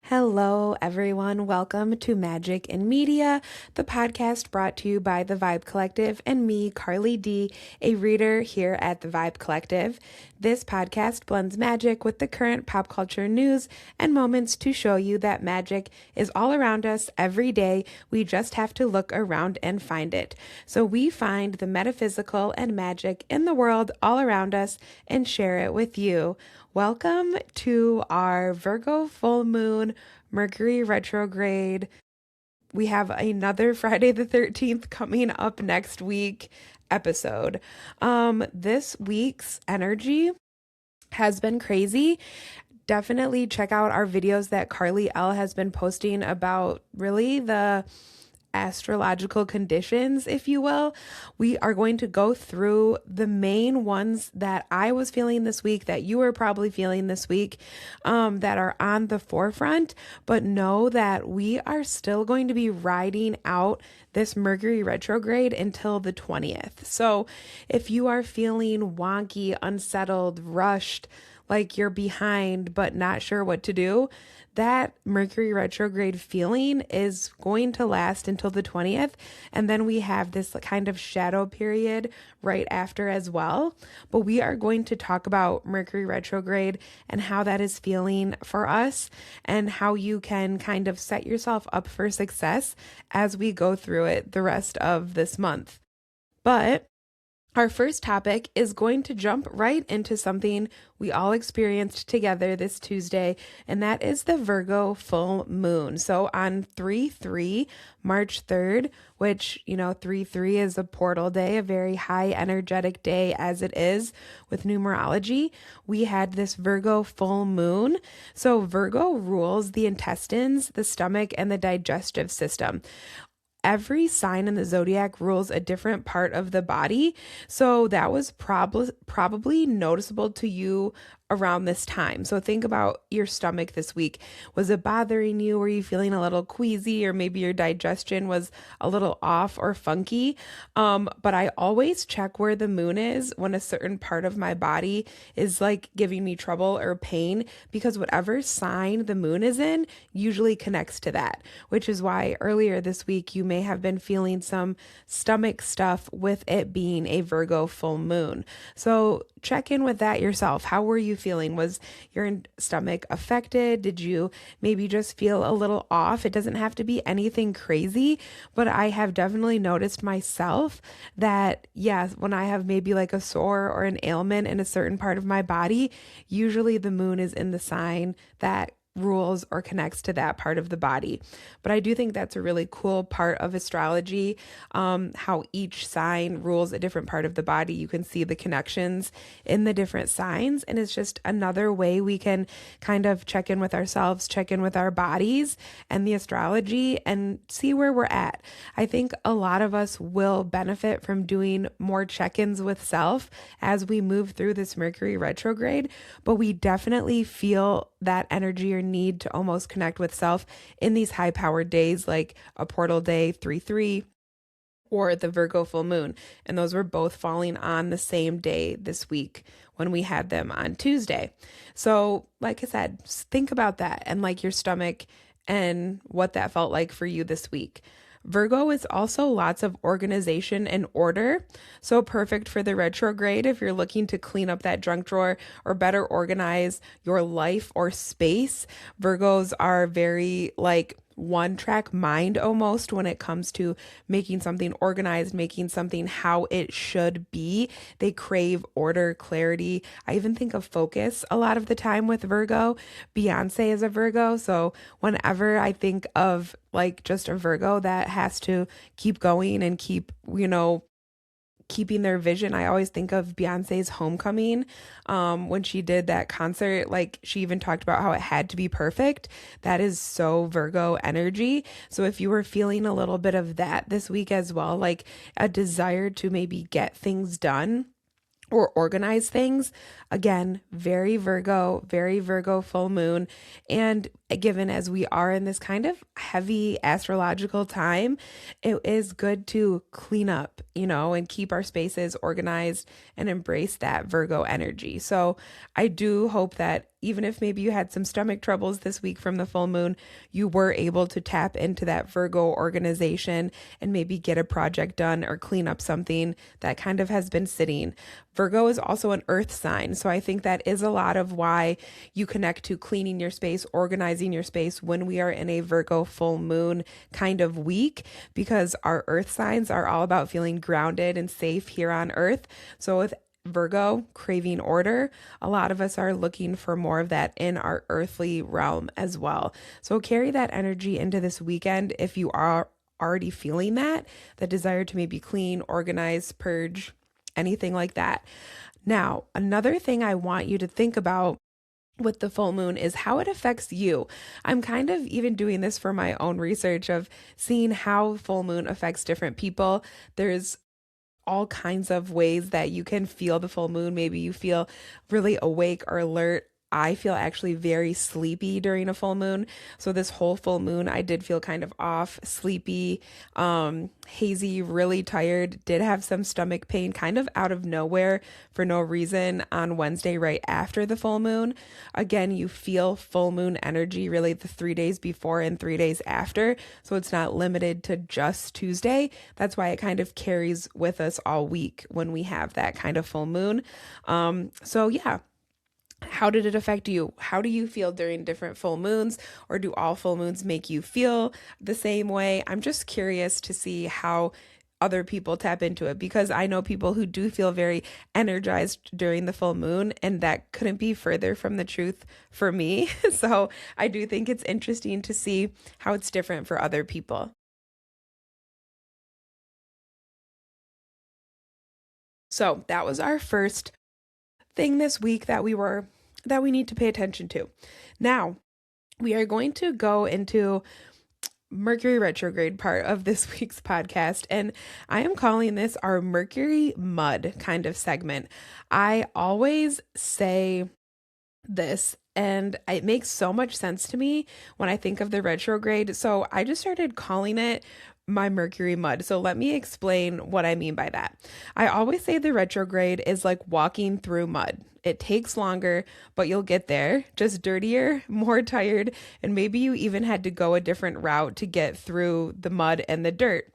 Hello, everyone. Welcome to Magic in Media, the podcast brought to you by the Vibe Collective and me, Carly D, a reader here at the Vibe Collective. This podcast blends magic with the current pop culture news and moments to show you that magic is all around us every day. We just have to look around and find it. So we find the metaphysical and magic in the world all around us and share it with you. Welcome to our Virgo Full Moon, Mercury Retrograde. We have another Friday the 13th coming up next week episode. This week's energy has been crazy. Definitely check out our videos that Carly L has been posting about really the astrological conditions, if you will. We are going to go through the main ones that I was feeling this week, that you are probably feeling this week, that are on the forefront, but know that we are still going to be riding out this Mercury retrograde until the 20th. So if you are feeling wonky, unsettled, rushed, like you're behind but not sure what to do, that Mercury retrograde feeling is going to last until the 20th. And then we have this kind of shadow period right after as well. But we are going to talk about Mercury retrograde and how that is feeling for us and how you can kind of set yourself up for success as we go through it the rest of this month. But our first topic is going to jump right into something we all experienced together this Tuesday, and that is the Virgo full moon. So on 3/3, March 3rd, which, 3/3 is a portal day, a very high energetic day as it is with numerology, we had this Virgo full moon. So Virgo rules the intestines, the stomach, and the digestive system. Every sign in the zodiac rules a different part of the body. So that was probably noticeable to you around this time. So think about your stomach this week. Was it bothering you? Were you feeling a little queasy, or maybe your digestion was a little off or funky? But I always check where the moon is when a certain part of my body is like giving me trouble or pain, because whatever sign the moon is in usually connects to that, which is why earlier this week you may have been feeling some stomach stuff with it being a Virgo full moon. So check in with that yourself. How were you feeling? Was your stomach affected? Did you maybe just feel a little off? It doesn't have to be anything crazy, but I have definitely noticed myself that, yes, when I have maybe like a sore or an ailment in a certain part of my body, usually the moon is in the sign that rules or connects to that part of the body. But I do think that's a really cool part of astrology, how each sign rules a different part of the body. You can see the connections in the different signs, and it's just another way we can kind of check in with ourselves, check in with our bodies and the astrology, and see where we're at. I think a lot of us will benefit from doing more check-ins with self as we move through this Mercury retrograde, but we definitely feel that energy or need to almost connect with self in these high-powered days like a portal day 3/3 or the Virgo full moon. And those were both falling on the same day this week when we had them on Tuesday. So like I said, think about that and like your stomach and what that felt like for you this week. Virgo is also lots of organization and order, so perfect for the retrograde if you're looking to clean up that junk drawer or better organize your life or space. Virgos are very like one-track mind almost when it comes to making something organized, making something how it should be. They crave order, clarity. I even think of focus a lot of the time with Virgo. Beyonce is a Virgo, so whenever I think of like just a Virgo that has to keep going and keep, keeping their vision, I always think of Beyonce's Homecoming. When she did that concert, like she even talked about how it had to be perfect. That is so Virgo energy. So if you were feeling a little bit of that this week as well, like a desire to maybe get things done or organize things, again, very Virgo full moon. And given as we are in this kind of heavy astrological time, it is good to clean up, and keep our spaces organized and embrace that Virgo energy. So I do hope that even if maybe you had some stomach troubles this week from the full moon, you were able to tap into that Virgo organization and maybe get a project done or clean up something that kind of has been sitting. Virgo is also an earth sign. So I think that is a lot of why you connect to cleaning your space, organizing your space when we are in a Virgo full moon kind of week, because our earth signs are all about feeling grounded and safe here on earth. So with Virgo craving order, a lot of us are looking for more of that in our earthly realm as well. So carry that energy into this weekend if you are already feeling that desire to maybe clean, organize, purge, anything like that. Now, another thing I want you to think about with the full moon is how it affects you. I'm kind of even doing this for my own research of seeing how full moon affects different people. There's all kinds of ways that you can feel the full moon. Maybe you feel really awake or alert. I feel actually very sleepy during a full moon. So this whole full moon, I did feel kind of off, sleepy, hazy, really tired, did have some stomach pain kind of out of nowhere for no reason on Wednesday right after the full moon. Again, you feel full moon energy really the 3 days before and 3 days after. So it's not limited to just Tuesday. That's why it kind of carries with us all week when we have that kind of full moon. So yeah. How did it affect you? How do you feel during different full moons? Or do all full moons make you feel the same way? I'm just curious to see how other people tap into it, because I know people who do feel very energized during the full moon, and that couldn't be further from the truth for me. So I do think it's interesting to see how it's different for other people. So that was our first thing this week that we need to pay attention to. Now, we are going to go into Mercury retrograde part of this week's podcast, and I am calling this our Mercury Mud kind of segment. I always say this, and it makes so much sense to me when I think of the retrograde. So I just started calling it my Mercury Mud. So let me explain what I mean by that. I always say the retrograde is like walking through mud. It takes longer, but you'll get there, just dirtier, more tired, and maybe you even had to go a different route to get through the mud and the dirt.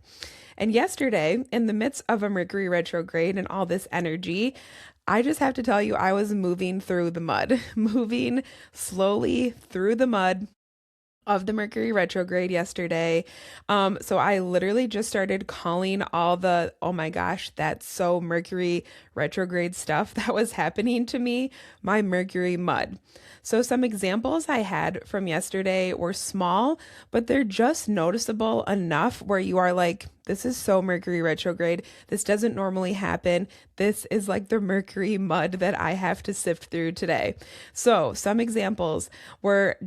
And yesterday, in the midst of a Mercury retrograde and all this energy, I just have to tell you, I was moving through the mud, moving slowly through the mud of the Mercury retrograde yesterday. So I literally just started calling all the, oh my gosh, that's so Mercury retrograde stuff that was happening to me, my Mercury mud. So some examples I had from yesterday were small, but they're just noticeable enough where you are like, this is so Mercury retrograde. This doesn't normally happen. This is like the Mercury mud that I have to sift through today. So some examples were,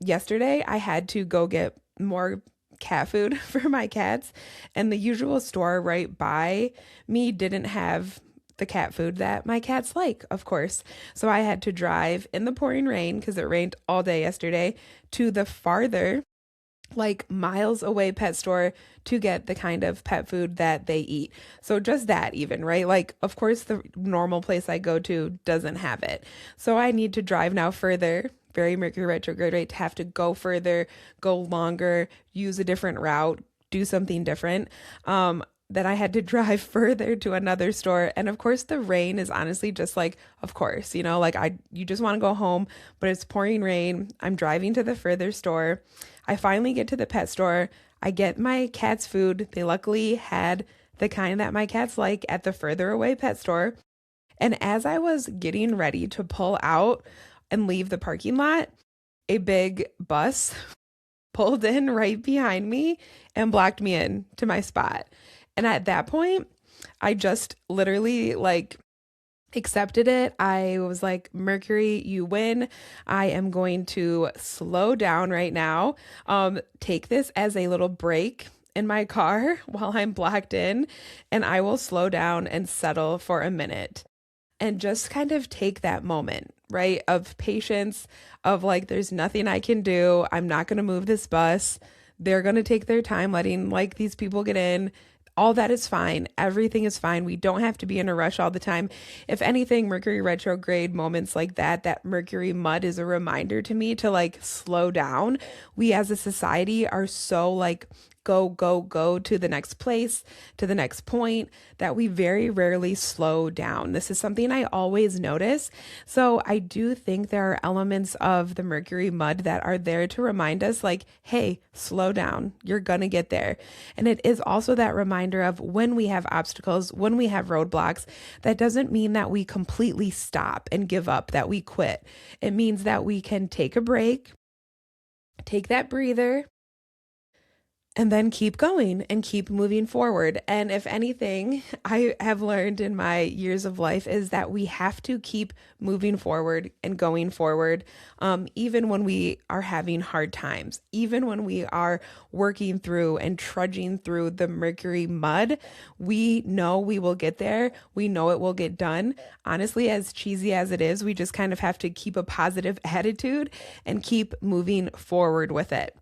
yesterday, I had to go get more cat food for my cats, and the usual store right by me didn't have the cat food that my cats like, of course. So I had to drive in the pouring rain, because it rained all day yesterday, to the farther, like miles away pet store to get the kind of pet food that they eat. So just that even, right? Like, of course, the normal place I go to doesn't have it. So I need to drive now further, very Mercury retrograde, right? To have to go further, go longer, use a different route, do something different. Then I had to drive further to another store. And of course, the rain is honestly just like, of course, like you just want to go home, but it's pouring rain. I'm driving to the further store. I finally get to the pet store. I get my cat's food. They luckily had the kind that my cats like at the further away pet store. And as I was getting ready to pull out and leave the parking lot, a big bus pulled in right behind me and blocked me in to my spot. And at that point, I just literally accepted it. I was like, Mercury, you win. I am going to slow down right now. Take this as a little break in my car while I'm blocked in, and I will slow down and settle for a minute and just kind of take that moment, right? Of patience, of like, there's nothing I can do. I'm not going to move this bus. They're going to take their time letting like these people get in. All that is fine. Everything is fine. We don't have to be in a rush all the time. If anything, Mercury retrograde moments like that Mercury mud is a reminder to me to like slow down. We as a society are so like go, go, go to the next place, to the next point, that we very rarely slow down. This is something I always notice. So I do think there are elements of the Mercury mud that are there to remind us like, hey, slow down. You're going to get there. And it is also that reminder of when we have obstacles, when we have roadblocks, that doesn't mean that we completely stop and give up, that we quit. It means that we can take a break, take that breather, and then keep going and keep moving forward. And if anything, I have learned in my years of life is that we have to keep moving forward and going forward, even when we are having hard times, even when we are working through and trudging through the Mercury mud. We know we will get there. We know it will get done. Honestly, as cheesy as it is, we just kind of have to keep a positive attitude and keep moving forward with it.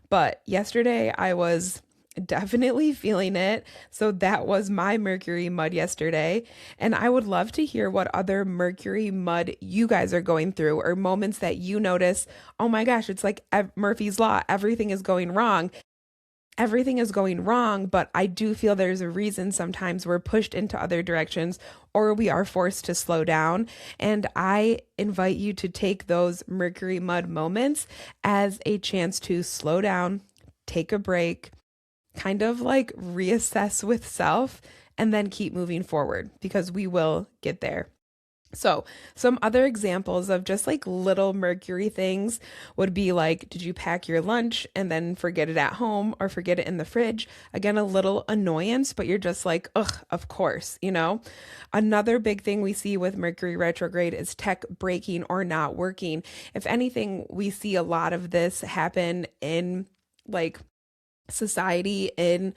But yesterday I was definitely feeling it. So that was my Mercury mud yesterday. And I would love to hear what other Mercury mud you guys are going through, or moments that you notice, oh my gosh, it's like Murphy's Law. Everything is going wrong. Everything is going wrong, but I do feel there's a reason sometimes we're pushed into other directions or we are forced to slow down. And I invite you to take those Mercury mud moments as a chance to slow down, take a break, kind of like reassess with self, and then keep moving forward, because we will get there. So some other examples of just like little Mercury things would be like, did you pack your lunch and then forget it at home or forget it in the fridge? Again, a little annoyance, but you're just like, ugh, of course, you know? Another big thing we see with Mercury retrograde is tech breaking or not working. If anything, we see a lot of this happen in like society, in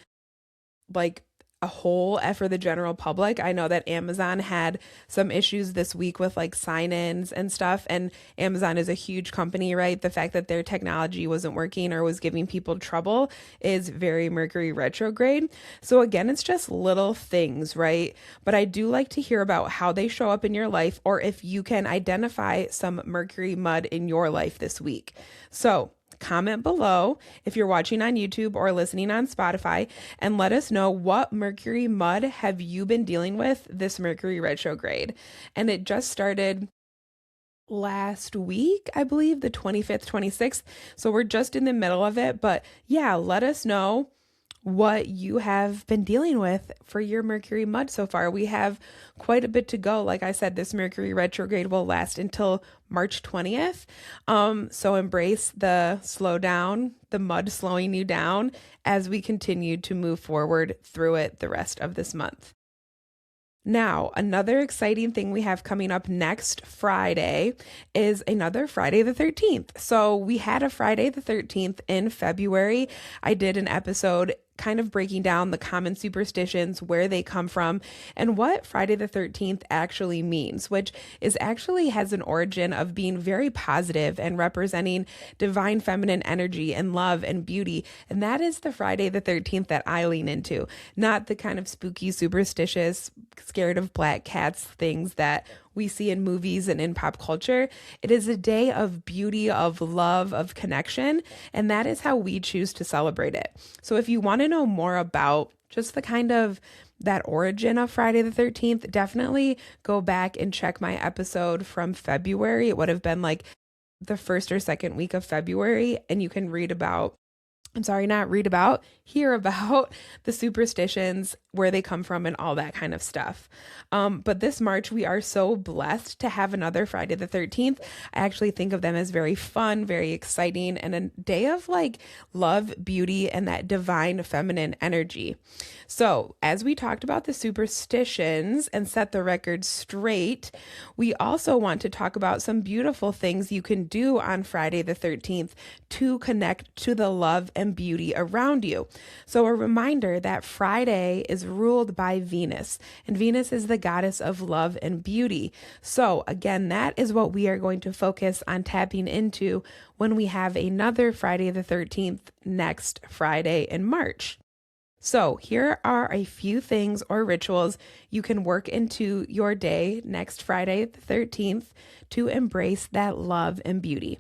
like a whole for the general public. I know that Amazon had some issues this week with like sign-ins and stuff, and Amazon is a huge company, right? The fact that their technology wasn't working or was giving people trouble is very Mercury retrograde. So again, it's just little things, right? But I do like to hear about how they show up in your life, or if you can identify some Mercury mud in your life this week. So comment below if you're watching on YouTube or listening on Spotify, and let us know what Mercury mud have you been dealing with this Mercury retrograde. And it just started last week, I believe, the 25th, 26th. So we're just in the middle of it. But yeah, let us know what you have been dealing with for your Mercury mud so far. We have quite a bit to go. Like I said, this Mercury retrograde will last until March 20th. So embrace the slow down, the mud slowing you down as we continue to move forward through it the rest of this month. Now, another exciting thing we have coming up next Friday is another Friday the 13th. So we had a Friday the 13th in February. I did an episode kind of breaking down the common superstitions, where they come from, and what Friday the 13th actually means, which is actually has an origin of being very positive and representing divine feminine energy and love and beauty. And that is the Friday the 13th that I lean into, not the kind of spooky, superstitious, scared of black cats things that we see in movies and in pop culture. It is a day of beauty, of love, of connection, and that is how we choose to celebrate it. So if you want to know more about just the kind of that origin of Friday the 13th, definitely go back and check my episode from February. It would have been like the first or second week of February, and you can hear about the superstitions, where they come from, and all that kind of stuff. But this March, we are so blessed to have another Friday the 13th. I actually think of them as very fun, very exciting, and a day of like love, beauty, and that divine feminine energy. So as we talked about the superstitions and set the record straight, we also want to talk about some beautiful things you can do on Friday the 13th to connect to the love and and beauty around you. So a reminder that Friday is ruled by Venus, and Venus is the goddess of love and beauty. So again, that is what we are going to focus on tapping into when we have another Friday the 13th next Friday in March. So here are a few things or rituals you can work into your day next Friday, the 13th, to embrace that love and beauty.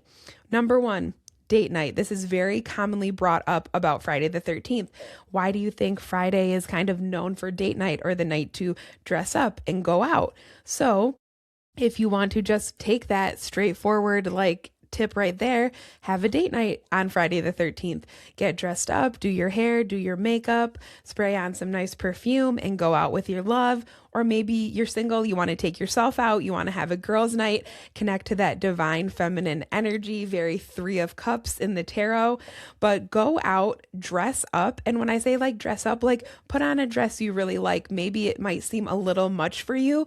Number one, date night. This is very commonly brought up about Friday the 13th. Why do you think Friday is kind of known for date night or the night to dress up and go out? So if you want to just take that straightforward, tip right there, have a date night on Friday the 13th. Get dressed up, do your hair, do your makeup, spray on some nice perfume, and go out with your love. Or maybe you're single, you want to take yourself out, you want to have a girls' night, connect to that divine feminine energy, very Three of Cups in the tarot. But go out, dress up. And when I say dress up, put on a dress you really like. Maybe it might seem a little much for you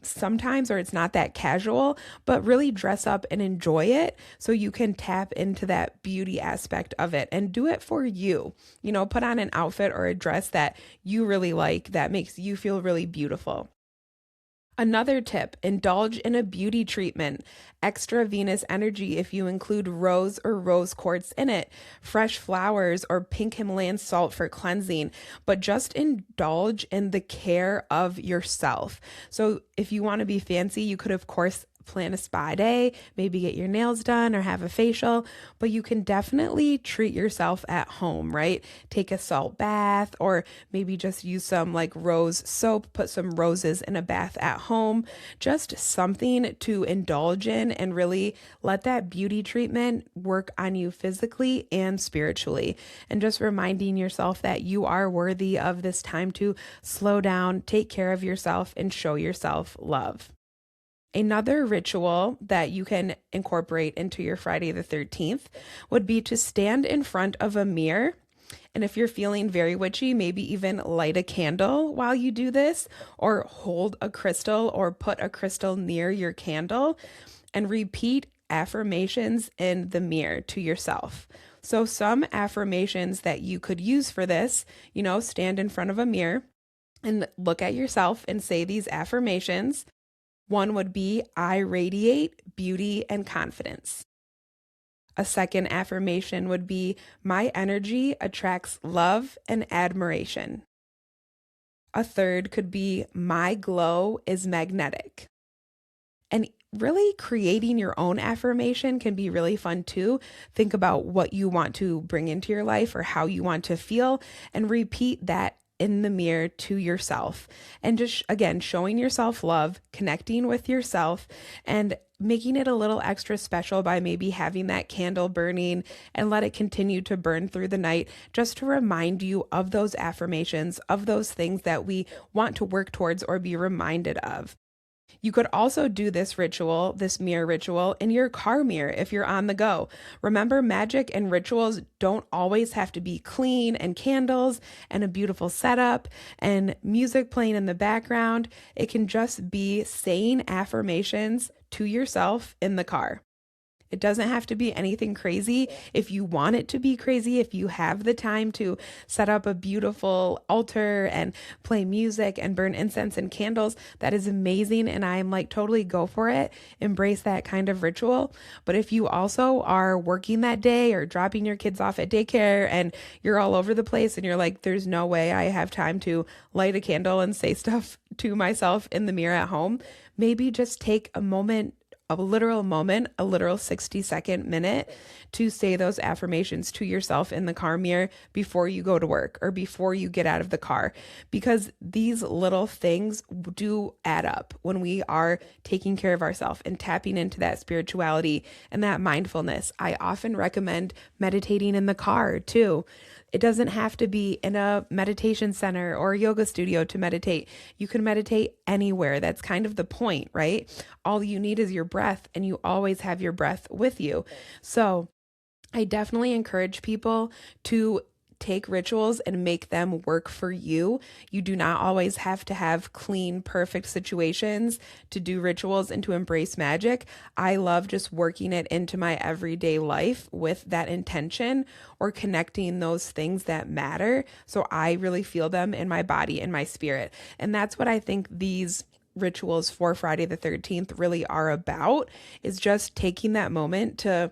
sometimes, or it's not that casual, but really dress up and enjoy it so you can tap into that beauty aspect of it and do it for you. Put on an outfit or a dress that you really like, that makes you feel really beautiful. Another tip, indulge in a beauty treatment. Extra Venus energy if you include rose or rose quartz in it, fresh flowers or pink Himalayan salt for cleansing, but just indulge in the care of yourself. So if you want to be fancy, you could, of course, plan a spa day, maybe get your nails done or have a facial, but you can definitely treat yourself at home, right? Take a salt bath, or maybe just use some rose soap, put some roses in a bath at home, just something to indulge in and really let that beauty treatment work on you physically and spiritually. And just reminding yourself that you are worthy of this time to slow down, take care of yourself, and show yourself love. Another ritual that you can incorporate into your Friday the 13th would be to stand in front of a mirror. And if you're feeling very witchy, maybe even light a candle while you do this, or hold a crystal or put a crystal near your candle and repeat affirmations in the mirror to yourself. So some affirmations that you could use for this, stand in front of a mirror and look at yourself and say these affirmations. One would be, I radiate beauty and confidence. A second affirmation would be, my energy attracts love and admiration. A third could be, my glow is magnetic. And really creating your own affirmation can be really fun too. Think about what you want to bring into your life or how you want to feel, and repeat that in the mirror to yourself. And just, again, showing yourself love, connecting with yourself, and making it a little extra special by maybe having that candle burning and let it continue to burn through the night, just to remind you of those affirmations, of those things that we want to work towards or be reminded of. You could also do this ritual, this mirror ritual, in your car mirror if you're on the go. Remember, magic and rituals don't always have to be clean and candles and a beautiful setup and music playing in the background. It can just be saying affirmations to yourself in the car. It doesn't have to be anything crazy. If you want it to be crazy, if you have the time to set up a beautiful altar and play music and burn incense and candles, that is amazing. And I'm totally go for it. Embrace that kind of ritual. But if you also are working that day or dropping your kids off at daycare and you're all over the place and you're like, there's no way I have time to light a candle and say stuff to myself in the mirror at home, maybe just take a moment, a literal 60-second minute to say those affirmations to yourself in the car mirror before you go to work or before you get out of the car, because these little things do add up when we are taking care of ourselves and tapping into that spirituality and that mindfulness. I often recommend meditating in the car too. It doesn't have to be in a meditation center or a yoga studio to meditate. You can meditate anywhere. That's kind of the point, right? All you need is your breath, and you always have your breath with you. So I definitely encourage people to take rituals and make them work for you. You do not always have to have clean, perfect situations to do rituals and to embrace magic. I love just working it into my everyday life with that intention or connecting those things that matter. So I really feel them in my body and my spirit. And that's what I think these rituals for Friday the 13th really are about, is just taking that moment to,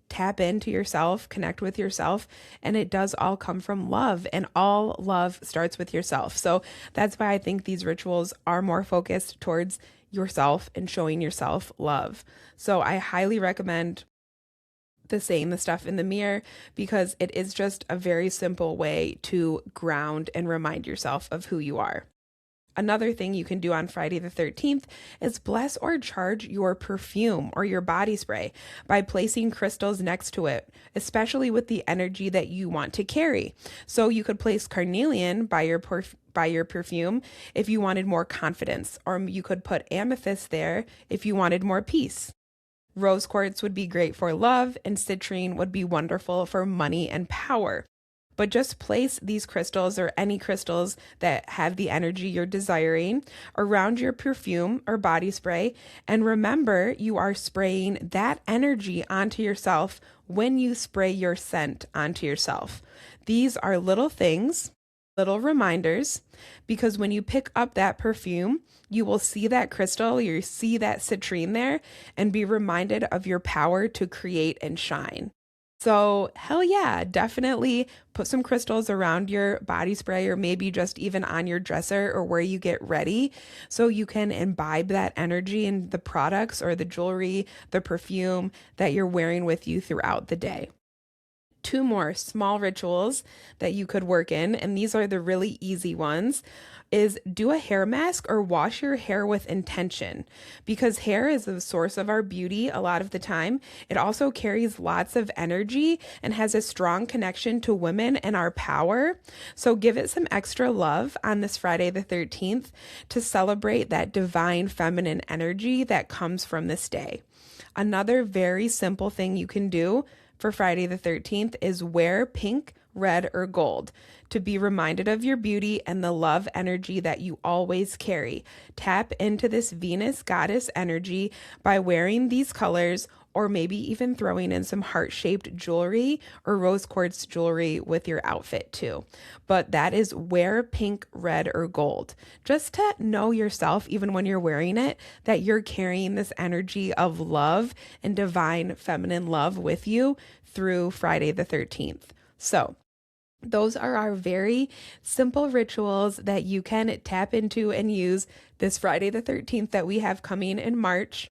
tap into yourself, connect with yourself, and it does all come from love, and all love starts with yourself. So that's why I think these rituals are more focused towards yourself and showing yourself love. So I highly recommend saying the stuff in the mirror, because it is just a very simple way to ground and remind yourself of who you are. Another thing you can do on Friday the 13th is bless or charge your perfume or your body spray by placing crystals next to it, especially with the energy that you want to carry. So you could place carnelian by your perfume if you wanted more confidence, or you could put amethyst there if you wanted more peace. Rose quartz would be great for love, and citrine would be wonderful for money and power. But just place these crystals, or any crystals that have the energy you're desiring, around your perfume or body spray. And remember, you are spraying that energy onto yourself when you spray your scent onto yourself. These are little things, little reminders, because when you pick up that perfume, you will see that crystal, you see that citrine there, and be reminded of your power to create and shine. So hell yeah, definitely put some crystals around your body spray, or maybe just even on your dresser or where you get ready, so you can imbibe that energy in the products or the jewelry, the perfume that you're wearing with you throughout the day. 2 more small rituals that you could work in, and these are the really easy ones, is do a hair mask or wash your hair with intention, because hair is the source of our beauty a lot of the time. It also carries lots of energy and has a strong connection to women and our power. So give it some extra love on this Friday the 13th to celebrate that divine feminine energy that comes from this day. Another very simple thing you can do for Friday the 13th is wear pink, red, or gold to be reminded of your beauty and the love energy that you always carry. Tap into this Venus goddess energy by wearing these colors, or maybe even throwing in some heart-shaped jewelry or rose quartz jewelry with your outfit too. But that is wear pink, red, or gold, just to know yourself, even when you're wearing it, that you're carrying this energy of love and divine feminine love with you through Friday the 13th. So those are our very simple rituals that you can tap into and use this Friday the 13th that we have coming in March.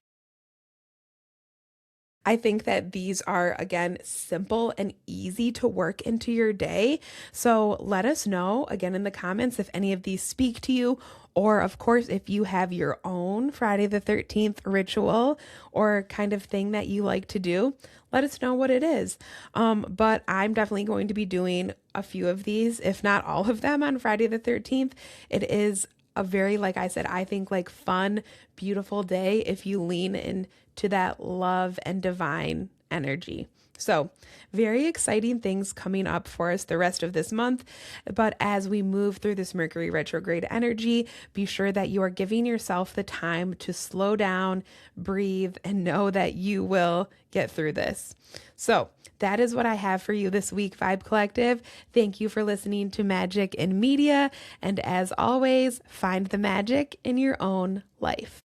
I think that these are, again, simple and easy to work into your day. So let us know, again, in the comments if any of these speak to you, or of course, if you have your own Friday the 13th ritual or kind of thing that you like to do, let us know what it is. But I'm definitely going to be doing a few of these, if not all of them, on Friday the 13th. It is a very, like I said, I think like fun, beautiful day if you lean into that love and divine energy. So very exciting things coming up for us the rest of this month. But as we move through this Mercury retrograde energy, be sure that you are giving yourself the time to slow down, breathe, and know that you will get through this. So that is what I have for you this week, Vibe Collective. Thank you for listening to Magic in Media. And as always, find the magic in your own life.